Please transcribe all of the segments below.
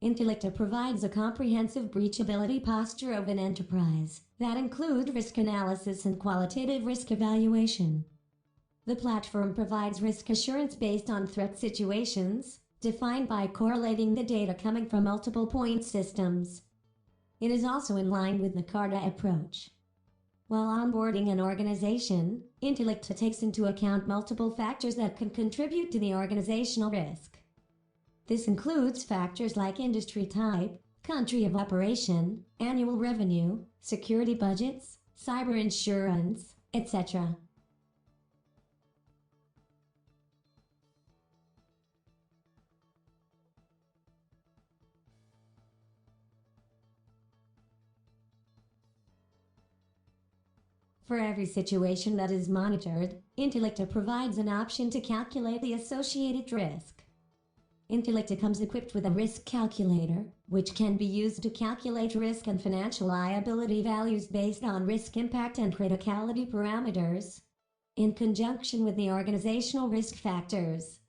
Intellicta provides a comprehensive breachability posture of an enterprise that include risk analysis and qualitative risk evaluation. The platform provides risk assurance based on threat situations, defined by correlating the data coming from multiple point systems. It is also in line with the CARDA approach. While onboarding an organization, Intellicta takes into account multiple factors that can contribute to the organizational risk. This includes factors like industry type, country of operation, annual revenue, security budgets, cyber insurance, etc. For every situation that is monitored, Intellicta provides an option to calculate the associated risk. Intellicta comes equipped with a risk calculator, which can be used to calculate risk and financial liability values based on risk impact and criticality parameters, in conjunction with the organizational risk factors.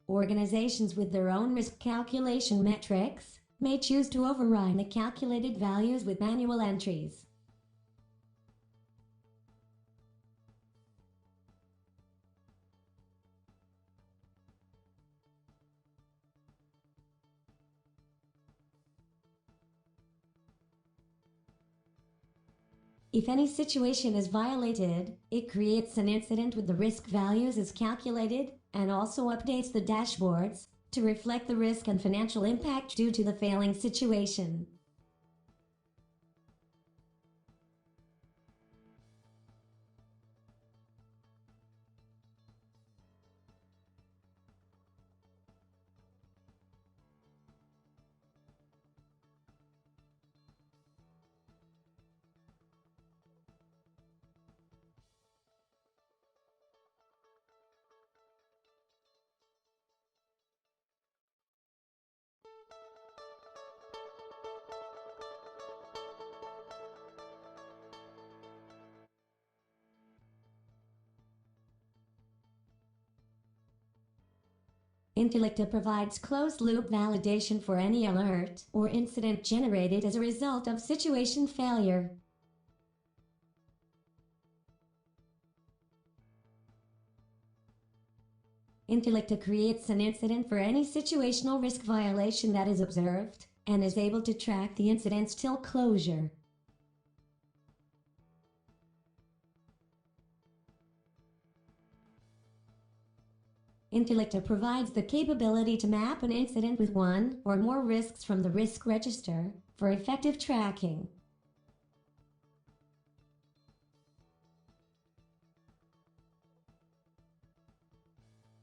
Organizations with their own risk calculation metrics may choose to override the calculated values with manual entries. If any situation is violated, it creates an incident with the risk values as calculated, and also updates the dashboards to reflect the risk and financial impact due to the failing situation. Intellicta provides closed-loop validation for any alert or incident generated as a result of situation failure. Intellicta creates an incident for any situational risk violation that is observed, and is able to track the incidents till closure. Intellicta provides the capability to map an incident with one or more risks from the risk register for effective tracking.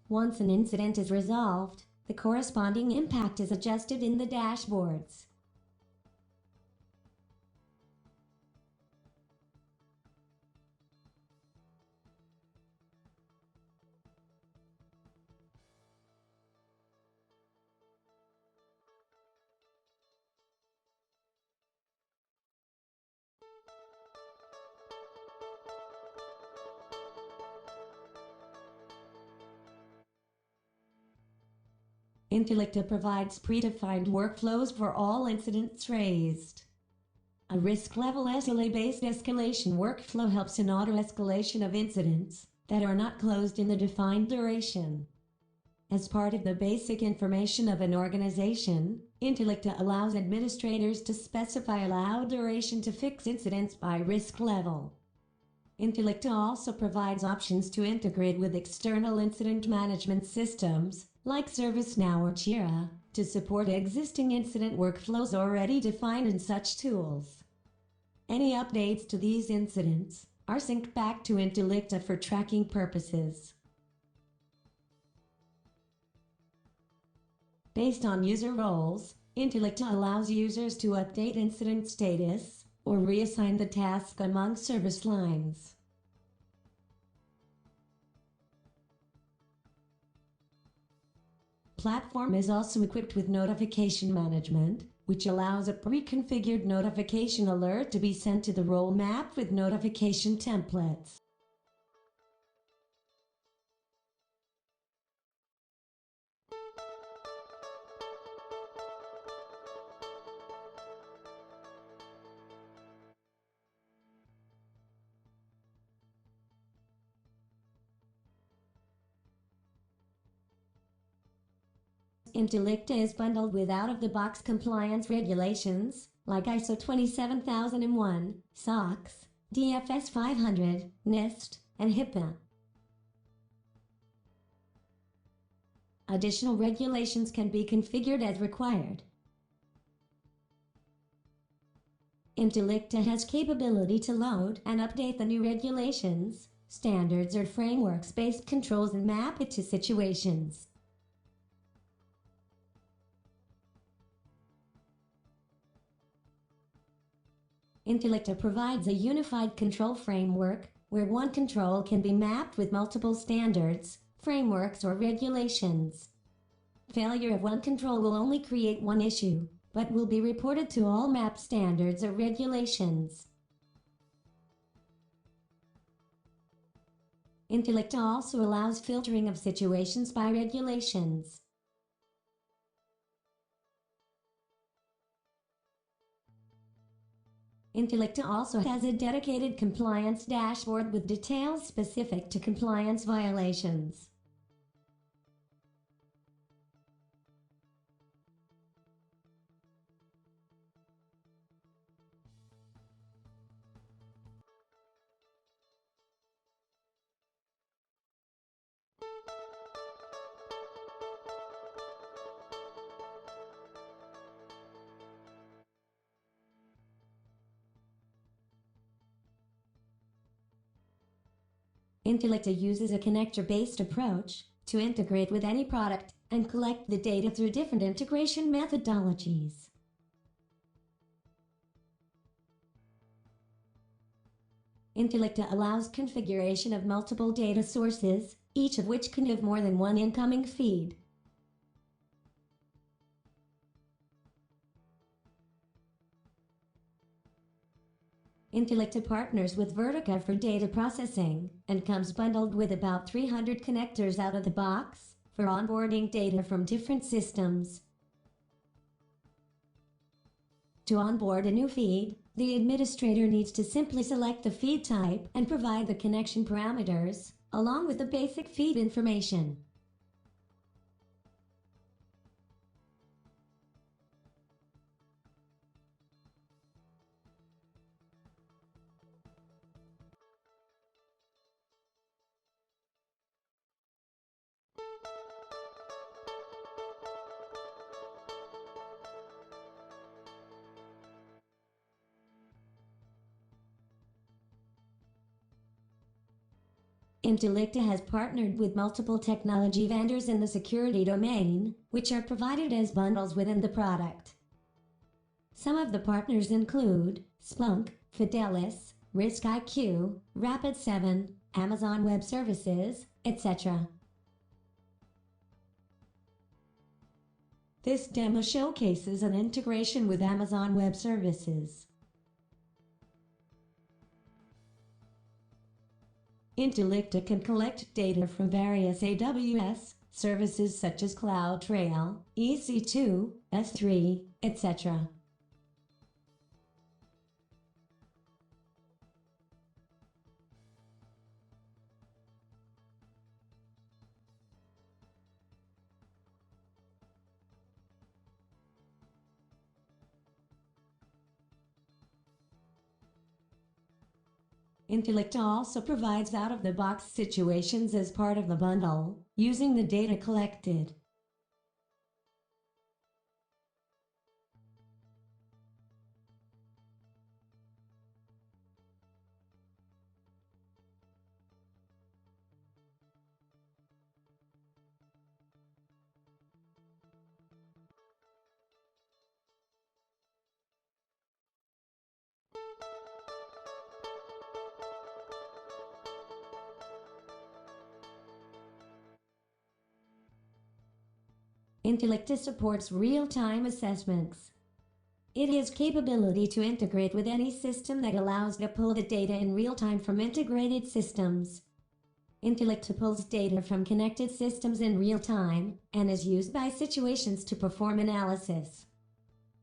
Once an incident is resolved, the corresponding impact is adjusted in the dashboards. Intellicta provides predefined workflows for all incidents raised. A risk-level SLA-based escalation workflow helps in auto-escalation of incidents that are not closed in the defined duration. As part of the basic information of an organization, Intellicta allows administrators to specify allowed duration to fix incidents by risk level. Intellicta also provides options to integrate with external incident management systems, like ServiceNow or Jira, to support existing incident workflows already defined in such tools. Any updates to these incidents are synced back to Intellicta for tracking purposes. Based on user roles, Intellicta allows users to update incident status or reassign the task among service lines. Platform is also equipped with notification management, which allows a pre-configured notification alert to be sent to the role map with notification templates. Intellicta is bundled with out-of-the-box compliance regulations, like ISO 27001, SOX, DFS 500, NIST, and HIPAA. Additional regulations can be configured as required. Intellicta has capability to load and update the new regulations, standards or frameworks-based controls and map it to situations. Intellicta provides a unified control framework, where one control can be mapped with multiple standards, frameworks or regulations. Failure of one control will only create one issue, but will be reported to all map standards or regulations. Intellicta also allows filtering of situations by regulations. Intellicta also has a dedicated compliance dashboard with details specific to compliance violations. Intellicta uses a connector-based approach to integrate with any product and collect the data through different integration methodologies. Intellicta allows configuration of multiple data sources, each of which can have more than one incoming feed. Intellicta partners with Vertica for data processing and comes bundled with about 300 connectors out of the box for onboarding data from different systems. To onboard a new feed, the administrator needs to simply select the feed type and provide the connection parameters, along with the basic feed information. Intellicta has partnered with multiple technology vendors in the security domain, which are provided as bundles within the product. Some of the partners include Splunk, Fidelis, RiskIQ, Rapid7, Amazon Web Services, etc. This demo showcases an integration with Amazon Web Services. Intellicta can collect data from various AWS services such as CloudTrail, EC2, S3, etc. Intellicta also provides out-of-the-box situations as part of the bundle, using the data collected. Intellicta supports real-time assessments. It has capability to integrate with any system that allows to pull the data in real time from integrated systems. Intellicta pulls data from connected systems in real time and is used by situations to perform analysis.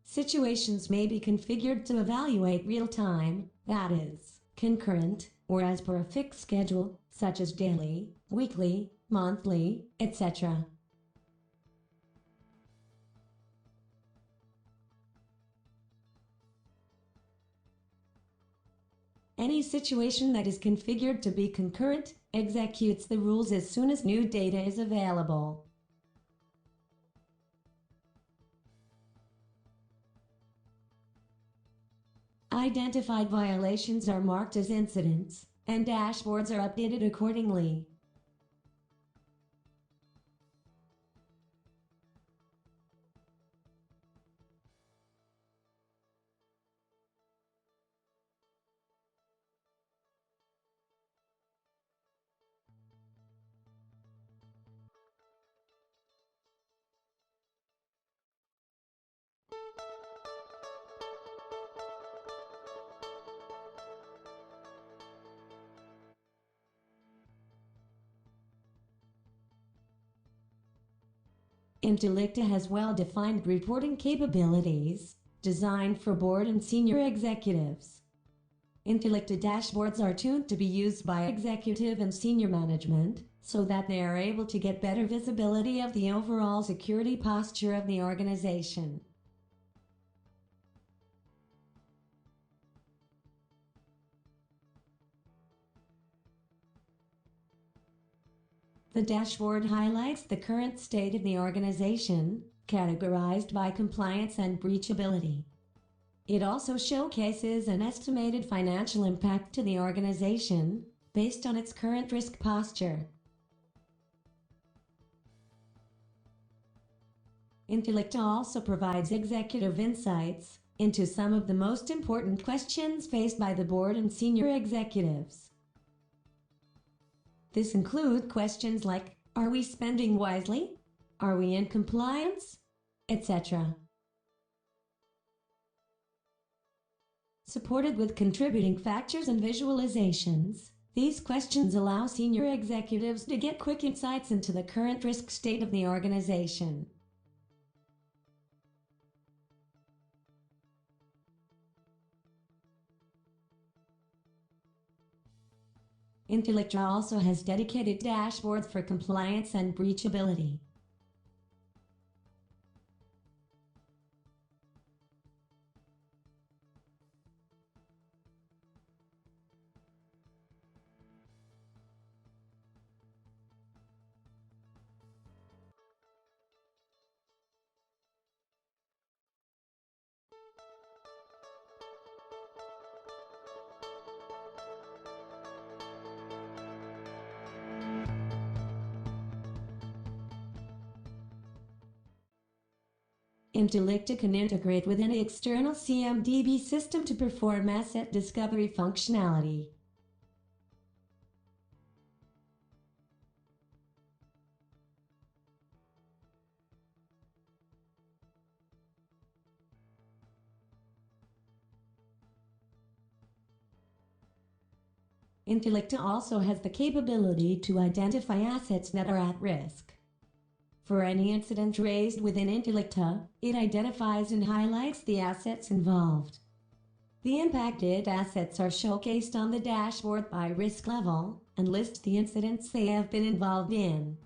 Situations may be configured to evaluate real time, that is, concurrent, or as per a fixed schedule, such as daily, weekly, monthly, etc. Any situation that is configured to be concurrent executes the rules as soon as new data is available. Identified violations are marked as incidents, and dashboards are updated accordingly. Intellicta has well-defined reporting capabilities, designed for board and senior executives. Intellicta dashboards are tuned to be used by executive and senior management, so that they are able to get better visibility of the overall security posture of the organization. The dashboard highlights the current state of the organization, categorized by compliance and breachability. It also showcases an estimated financial impact to the organization, based on its current risk posture. Intellicta also provides executive insights into some of the most important questions faced by the board and senior executives. This includes questions like, are we spending wisely? Are we in compliance? Etc. Supported with contributing factors and visualizations, these questions allow senior executives to get quick insights into the current risk state of the organization. Intellicta also has dedicated dashboards for compliance and breachability. Intellicta can integrate with any external CMDB system to perform asset discovery functionality. Intellicta also has the capability to identify assets that are at risk. For any incident raised within Intellicta, it identifies and highlights the assets involved. The impacted assets are showcased on the dashboard by risk level and list the incidents they have been involved in.